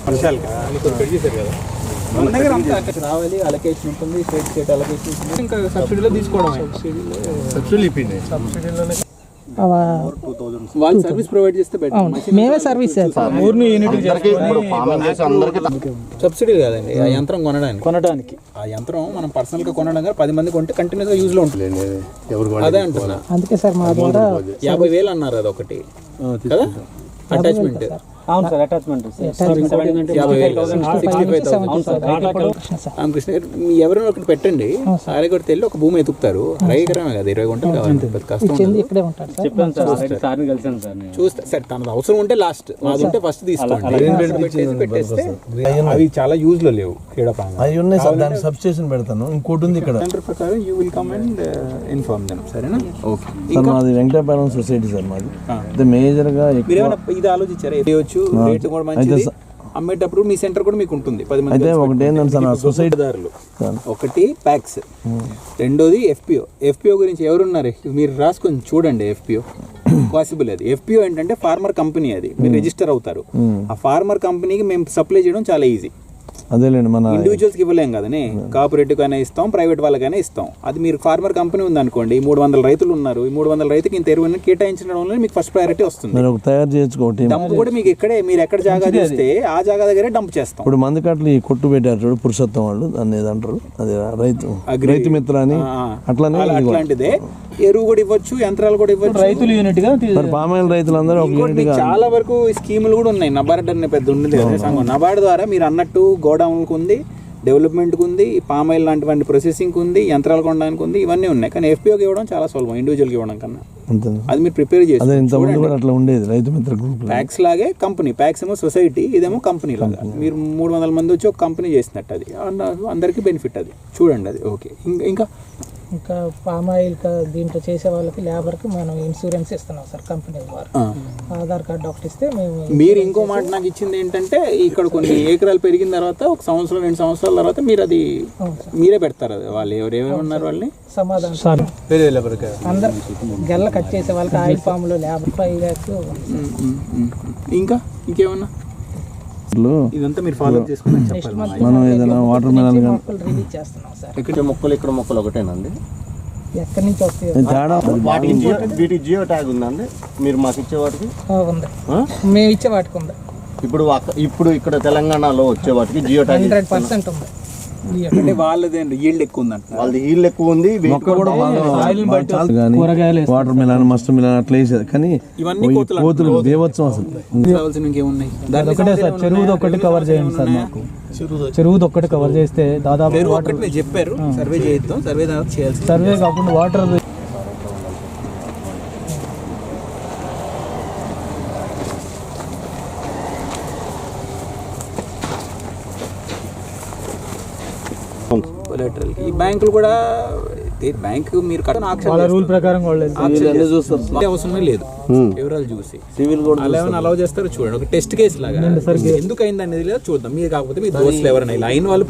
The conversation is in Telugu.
వర్షాలు కదా అని కొన్ని పెట్టి కదా మన దగ్గర అంతా రావాలి, అలొకేషన్ ఉంటుంది, స్టేట్ అలొకేషన్ ఉంటుంది, ఇంకా సబ్సిడీలో తీసుకోవడం. సబ్సిడీలోనే వాళ్ళు సర్వీస్ ప్రొవైడ్ చేస్తే బెటర్. మేమే సర్వీస్ చేస్తాం. సబ్సిడీ కాదండి, ఆ యంత్రం కొనడానికి ఆ యంత్రం మనం పర్సనల్ గా కొనడం కానీ 10 మంది కొంటే కంటిన్యూస్ గా యూజ్ లో ఉంటుంది. అదే అంటున్నా. అందుకే సార్ మా ద్వారా 50,000 అన్నారు అది ఒకటి కదా అటాచ్మెంట్. అవును సార్, అటాచ్మెంట్ రామకృష్ణ గారు ఎవరైనా ఒకటి పెట్టండి, సారీ కొట్టి వెళ్ళి ఒక భూమి ఎతుకుతారు. రైకరమే కదా 20 గుంటలు కావాలి, కష్టం. చూస్తా సార్, తనది అవసరం ఉంటే లాస్ట్, మాది ఉంటే ఫస్ట్ తీసుకోండి పెట్టేస్తే. అవి చాలా యూజ్ లో లేవు. అవి ఉన్నాయి సార్, దాన్ని సబ్స్టేషన్ పెడతాను. ఇంకోటి ఉంది ఇక్కడ సెంటర్ ప్రకారం you will come and inform them. సరేనా? ఓకే సార్, మాది వెంకటాపురం సొసైటీ సార్. మాది మేజర్ గా ఇది ఆలోచించారా? రేట్ కూడా మంచిది, అమ్మేటప్పుడు మీ సెంటర్ కూడా మీకు ఉంటుంది. 10 మంది అయితే ఒకటి ఏంటంటే సార్, సొసైటీదారులు ఒకటి ప్యాక్స్, రెండోది ఎఫ్పిఓ గురించి ఎవరున్నారు మీరు రాసుకొని చూడండి. FPO possible. అది ఎఫ్పిఓ ఏంటంటే ఫార్మర్ కంపెనీ, అది మీరు రిజిస్టర్ అవుతారు. ఆ ఫార్మర్ కంపెనీకి మేము సప్లై చేయడం చాలా ఈజీ. అదేలేండి, మన ఇండివిజువల్స్కి ఇవ్వలేం కదని, కోఆపరేటివ్ అయినా ఇస్తాం, ప్రైవేట్ వాళ్ళకైనా ఇస్తాం. అది మీరు ఫార్మర్ కంపెనీ ఉందనుకోండి, 300 రైతులు ఉన్నారు, ఈ 300 రైతుకి ఇంత ఎరువుని కేటాయించడం వల్ల మీకు ఫస్ట్ ప్రయారిటీ వస్తుంది. తయారు చేసుకోండి. డంప్ కూడా మీకు ఇక్కడే, మీరు ఎక్కడ జాగా చేస్తే ఆ జాగా దగ్గరే డంప్ చేస్తాం. ఇప్పుడు మంది కట్టలు ఈ కొట్టు పెట్టారు చూడు, పురుషోత్తం వాళ్ళు దాన్ని ఏదంటారు, అది రైతు మిత్ర అని, అట్లానే అట్లాంటిదే. ఎరువు కూడా ఇవ్వచ్చు, యంత్రాలు కూడా ఇవ్వచ్చు. రైతులు యూనిట్ గా పామాయిల్ రైతులందరూ చాలా వరకు స్కీములు కూడా ఉన్నాయి. నబార్డ్ అనే పెద్ద ఉంది కదా సంఘం. నబార్డ్ ద్వారా మీరు అన్నట్టు గోడౌన్లకు ఉంది, డెవలప్మెంట్కి ఉంది, పామాయిల్ లాంటివంటి ప్రాసెసింగ్కి ఉంది, యంత్రాలు కొనడానికి ఉంది, ఇవన్నీ ఉన్నాయి. కానీ ఎఫ్పిఓకి ఇవ్వడం చాలా సులభం ఇండివిజువల్కి ఇవ్వడం కన్నా. అది మీరు ప్రిపేర్ చేసి అట్లా ఉండేది రైతు మిత్ర గ్రూప్. ప్యాక్స్ లాగే కంపెనీ, ప్యాక్స్ ఏమో సొసైటీ, ఇదేమో కంపెనీ లాగా. మీరు 300 మంది వచ్చి ఒక కంపెనీ చేసినట్టు, అది అందరికీ బెనిఫిట్. అది చూడండి. అది ఓకే. ఇంకా పామాయిల్ దీంట్లో చేసే వాళ్ళకి లేబర్కి మనం ఇన్సూరెన్స్ ఇస్తున్నాం సార్ కంపెనీ ద్వారా. ఆధార్ కార్డు ఒకటి ఇస్తే మేము. మీరు ఇంకో మాట నాకు ఇచ్చింది ఏంటంటే, ఇక్కడ కొన్ని ఎకరాలు పెరిగిన తర్వాత 1 సంవత్సరం 2 సంవత్సరాల తర్వాత మీరు అది మీరే పెడతారు. అది వాళ్ళు ఎవరేమో ఉన్నారు వాళ్ళని సమాధానం అందరు గెల్ల కట్ చేసే వాళ్ళకి ఆయిల్ ఫామ్లో లేబర్ 5 lakhs. ఇంకా ఇంకేమన్నా ఇదంతా మీరు ఫాలో చేసుకుని మనం ఏదైనా వాటర్ మెలన్ రిలీజ్ చేస్తున్నాం సార్. ఇక్కడ మొక్కలు ఒకటేనండి. ఎక్కడి నుంచి వస్తాయి? వీటికి జియో ట్యాగ్ ఉందండి. మీరు మాకు ఇచ్చే వాటికి ఉంది, మేము ఇచ్చే వాటికి ఉంది. ఇప్పుడు ఇక్కడ తెలంగాణలో వచ్చే వాటికి జియో ట్యాగ్ 100% ఉంది. అంటే వాళ్ళది ఈల్డ్ ఎక్కువ ఉందంట. వాళ్ళది ఈల్డ్ ఎక్కువ ఉంది. వాటర్ మిలన్, మస్ట్ మిలన్ అట్లా వేసేది. కానీ ఇవన్నీ కోతులు దేవోత్సవం అసలు. ఇంకేమున్నాయి? ఒకటే సార్, చెరువుది ఒక్కటి కవర్ చేయండి సార్. మాకు చెరువుది ఒక్కటి కవర్ చేస్తే దాదాపు చెప్పారు. సర్వే చేద్దాం, సర్వే చేయాల్సి. సర్వే కాకుండా వాటర్ ఈ బ్యాంకులు కూడా, బ్యాంక్ మీరు రూల్ ప్రకారం అవసరమే లేదు. వివరాలు చూసి సివిల్ కూడా అలౌ చేస్తారో చూడండి. ఒక టెస్ట్ కేసు లాగా ఎందుకు అయింది అనేది చూద్దాం. మీరు కాకపోతే మీ దోస్తులు ఎవరైనా లైన్ వాళ్ళు